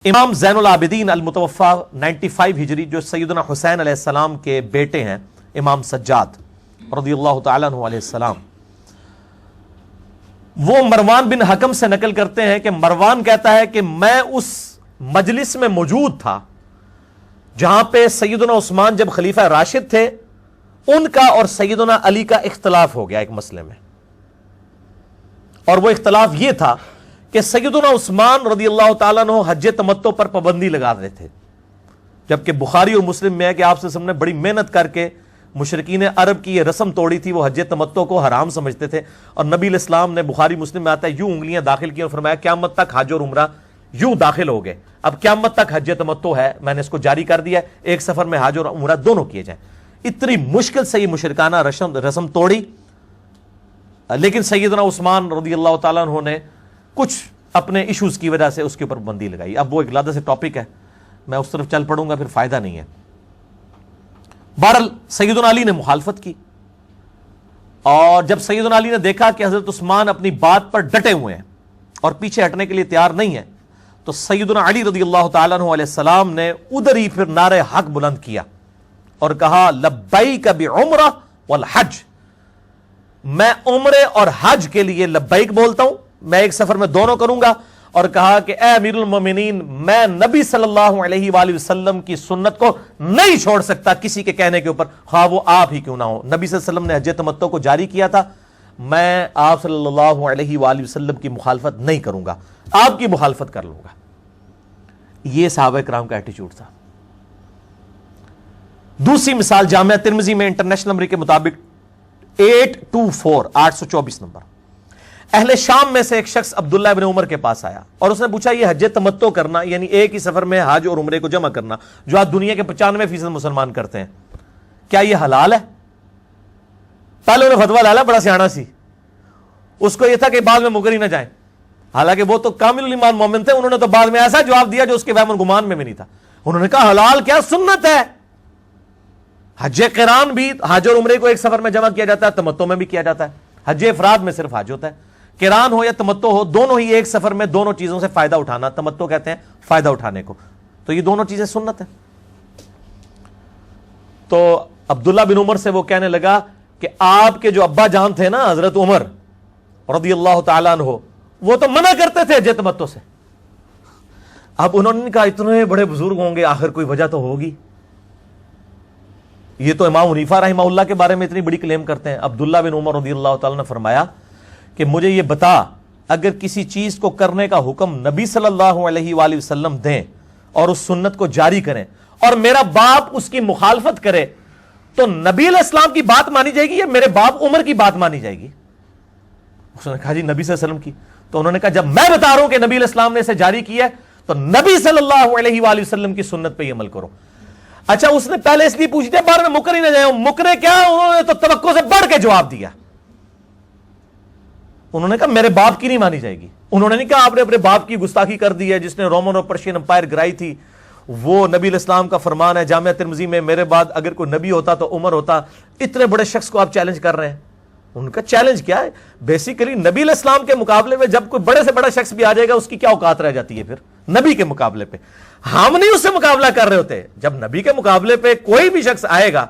امام زین العابدین المتوفا 95 ہجری جو سیدنا حسین علیہ السلام کے بیٹے ہیں امام سجاد رضی اللہ تعالیٰ عنہ علیہ السلام، وہ مروان بن حکم سے نقل کرتے ہیں کہ مروان کہتا ہے کہ میں اس مجلس میں موجود تھا جہاں پہ سیدنا عثمان جب خلیفہ راشد تھے، ان کا اور سیدنا علی کا اختلاف ہو گیا ایک مسئلے میں، اور وہ اختلاف یہ تھا کہ سیدنا عثمان رضی اللہ تعالیٰ عنہ حج تمتع پر پابندی لگا رہے تھے، جبکہ بخاری اور مسلم میں ہے کہ آپ صلی اللہ علیہ وسلم نے بڑی محنت کر کے مشرکین عرب کی یہ رسم توڑی تھی، وہ حج تمتع کو حرام سمجھتے تھے، اور نبی علیہ السلام نے بخاری مسلم میں آتا ہے یوں انگلیاں داخل کی اور فرمایا قیامت تک حج اور عمرہ یوں داخل ہو گئے، اب قیامت تک حج تمتع ہے، میں نے اس کو جاری کر دیا ہے، ایک سفر میں حج اور عمرہ دونوں کیے جائیں۔ اتنی مشکل سے یہ مشرکانہ رسم توڑی، لیکن سیدنا عثمان رضی اللہ تعالیٰ عنہ نے کچھ اپنے ایشوز کی وجہ سے اس کے اوپر پابندی لگائی۔ اب وہ ایک علیحدہ سے ٹاپک ہے، میں اس طرف چل پڑوں گا پھر فائدہ نہیں ہے۔ بہرحال سیدنا علی نے مخالفت کی، اور جب سیدنا علی نے دیکھا کہ حضرت عثمان اپنی بات پر ڈٹے ہوئے ہیں اور پیچھے ہٹنے کے لیے تیار نہیں ہے، تو سیدنا علی رضی اللہ تعالیٰ عنہ علیہ السلام نے ادھر ہی پھر نعرہ حق بلند کیا اور کہا لبیک بعمرہ والحج، میں عمرے اور حج کے لیے لبیک بولتا ہوں، میں ایک سفر میں دونوں کروں گا، اور کہا کہ اے امیر المومنین، میں نبی صلی اللہ علیہ وآلہ وسلم کی سنت کو نہیں چھوڑ سکتا کسی کے کہنے کے اوپر، خواہ وہ آپ ہی کیوں نہ ہو۔ نبی صلی اللہ علیہ وسلم نے حج تمتع کو جاری کیا تھا، میں آپ صلی اللہ علیہ وآلہ وسلم کی مخالفت نہیں کروں گا، آپ کی مخالفت کر لوں گا۔ یہ صحابہ کرام کا ایٹیچیوڈ تھا۔ دوسری مثال جامعہ ترمذی میں انٹرنیشنل نمبر کے مطابق 824 نمبر، اہل شام میں سے ایک شخص عبداللہ ابن عمر کے پاس آیا اور اس نے پوچھا یہ حج تمتع کرنا، یعنی ایک ہی سفر میں حج اور عمرے کو جمع کرنا، جو آج دنیا کے 95% مسلمان کرتے ہیں، کیا یہ حلال ہے؟ پہلے انہوں نے فتویٰ ڈالا، بڑا سیانا سی، اس کو یہ تھا کہ بعد میں مکر ہی نہ جائیں، حالانکہ وہ تو کامل الایمان مومن تھے، انہوں نے تو بعد میں ایسا جواب دیا جو اس کے وہم اور گمان میں بھی نہیں تھا۔ انہوں نے کہا حلال کیا، سنت ہے۔ حج قران بھی حج اور عمرے کو ایک سفر میں جمع کیا جاتا ہے، تمتع میں بھی کیا جاتا ہے۔ حج افراد میں صرف حج ہوتا ہے، قران ہو یا تمتع ہو، دونوں ہی ایک سفر میں دونوں چیزوں سے فائدہ اٹھانا، تمتع کہتے ہیں فائدہ اٹھانے کو، تو یہ دونوں چیزیں سنت ہیں۔ تو عبداللہ بن عمر سے وہ کہنے لگا کہ آپ کے جو ابا جان تھے نا حضرت عمر رضی اللہ تعالیٰ عنہ، وہ تو منع کرتے تھے حج تمتع سے۔ اب انہوں نے کہا اتنے بڑے بزرگ ہوں گے، آخر کوئی وجہ تو ہوگی، یہ تو امام حنیفہ رحمہ اللہ کے بارے میں اتنی بڑی کلیم کرتے ہیں۔ عبداللہ بن عمر رضی اللہ تعالیٰ نے فرمایا کہ مجھے یہ بتا، اگر کسی چیز کو کرنے کا حکم نبی صلی اللہ علیہ وآلہ وسلم دیں اور اس سنت کو جاری کریں، اور میرا باپ اس کی مخالفت کرے، تو نبی علیہ السلام کی بات مانی جائے گی یا میرے باپ عمر کی بات مانی جائے گی؟ اس نے کہا جی نبی صلی اللہ علیہ وسلم کی۔ تو انہوں نے کہا جب میں بتا رہا ہوں کہ نبی علیہ السلام نے اسے جاری کیا ہے، تو نبی صلی اللہ علیہ وآلہ وسلم کی سنت پہ یہ عمل کرو۔ اچھا، اس نے پہلے اس لیے پوچھ دیا بعد میں مکر ہی نہ جائے، مکرے کیا، انہوں نے تو توقع سے بڑھ کے جواب دیا۔ انہوں نے کہا میرے باپ کی نہیں مانی جائے گی۔ انہوں نے نہیں کہا آپ نے اپنے باپ کی گستاخی کر دی ہے جس نے رومن اور پرشین امپائر گرائی تھی، وہ نبی علیہ السلام کا فرمان ہے جامعہ ترمذی میں، میرے بعد اگر کوئی نبی ہوتا تو عمر ہوتا۔ اتنے بڑے شخص کو آپ چیلنج کر رہے ہیں۔ ان کا چیلنج کیا ہے؟ بیسیکلی نبی علیہ السلام کے مقابلے میں جب کوئی بڑے سے بڑا شخص بھی آ جائے گا، اس کی کیا اوقات رہ جاتی ہے پھر نبی کے مقابلے پہ؟ ہم نہیں اس سے مقابلہ کر رہے ہوتے۔ جب نبی کے مقابلے پہ کوئی بھی شخص آئے گا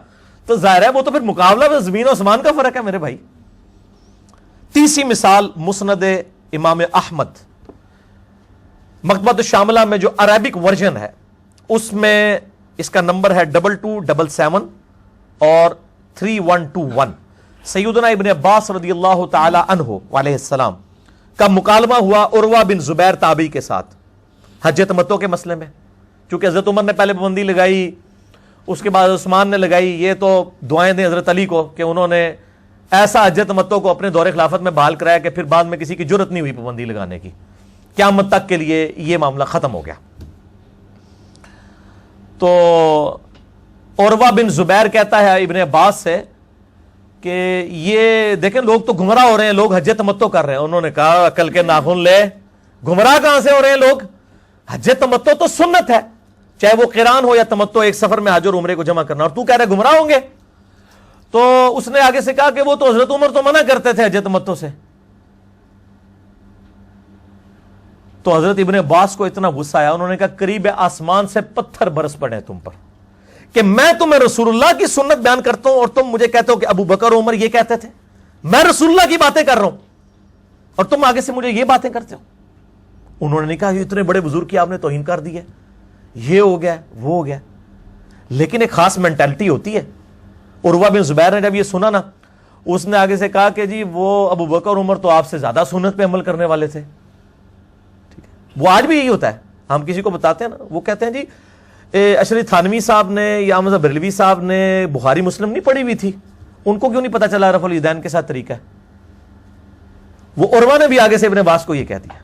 تو ظاہر ہے وہ تو پھر مقابلہ زمین و آسمان کا فرق ہے میرے بھائی۔ تیسری مثال مسند امام احمد، مکتبۃ الشاملہ میں جو عربک ورژن ہے اس میں اس کا نمبر ہے 2277 اور 3121۔ سیدنا ابن عباس رضی اللہ تعالی عنہ علیہ السلام کا مکالمہ ہوا عروہ بن زبیر تابعی کے ساتھ حج تمتع کے مسئلے میں، چونکہ حضرت عمر نے پہلے پابندی لگائی، اس کے بعد عثمان نے لگائی، یہ تو دعائیں دیں حضرت علی کو کہ انہوں نے ایسا حج تمتع کو اپنے دور خلافت میں بحال کرایا کہ پھر بعد میں کسی کی جرت نہیں ہوئی پابندی لگانے کی، قیامت تک کے لیے یہ معاملہ ختم ہو گیا۔ تو عروہ بن زبیر کہتا ہے ابن عباس سے کہ یہ دیکھیں لوگ تو گمراہ ہو رہے ہیں، لوگ حج تمتع کر رہے ہیں۔ انہوں نے کہا عقل کے ناخن لے، گمراہ کہاں سے ہو رہے ہیں لوگ؟ حج تمتع تو سنت ہے، چاہے وہ قران ہو یا تمتع، ایک سفر میں حج اور عمرے کو جمع کرنا، اور تو کہہ رہے گمراہ ہوں گے؟ تو اس نے آگے سے کہا کہ وہ تو حضرت عمر تو منع کرتے تھے حج تمتع سے۔ تو حضرت ابن عباس کو اتنا غصہ آیا, انہوں نے کہا قریب آسمان سے پتھر برس پڑے ہیں تم پر کہ میں تمہیں رسول اللہ کی سنت بیان کرتا ہوں اور تم مجھے کہتے ہو کہ ابو بکر عمر یہ کہتے تھے. میں رسول اللہ کی باتیں کر رہا ہوں اور تم آگے سے مجھے یہ باتیں کرتے ہو. انہوں نے نہیں کہا یہ اتنے بڑے بزرگ کی آپ نے توہین کر دی ہے, یہ ہو گیا وہ ہو گیا. لیکن ایک خاص مینٹلٹی ہوتی ہے. عروہ بن زبیر نے جب یہ سنا نا, اس نے آگے سے کہا کہ جی وہ ابو بکر عمر تو آپ سے زیادہ سنت پہ عمل کرنے والے تھے. ٹھیک ہے, وہ آج بھی یہی ہوتا ہے. ہم کسی کو بتاتے ہیں نا, وہ کہتے ہیں جی اشرف تھانوی صاحب نے یا احمد بریلوی صاحب نے بخاری مسلم نہیں پڑھی ہوئی تھی, ان کو کیوں نہیں پتا چلا رفع الیدین کے ساتھ طریقہ ہے. وہ عروہ نے بھی آگے سے ابن عباس کو یہ کہہ دیا.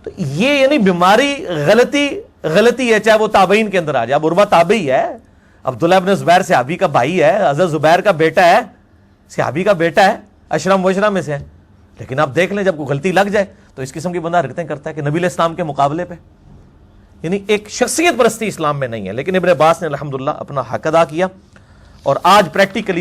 تو یہ یعنی بیماری غلطی ہے, چاہے وہ تابعین کے اندر آ جائے. اب عروہ تابعی ہے, عبداللہ ابن زبیر صحابی کا بھائی ہے, حضرت زبیر کا بیٹا ہے, صحابی کا بیٹا ہے, اشرم مبشرہ میں سے ہے. لیکن آپ دیکھ لیں جب کوئی غلطی لگ جائے تو اس قسم کی بندہ حرکتیں کرتا ہے کہ نبی علیہ السلام کے مقابلے پہ. یعنی ایک شخصیت پرستی اسلام میں نہیں ہے. لیکن ابن عباس نے الحمدللہ اپنا حق ادا کیا اور آج پریکٹیکلی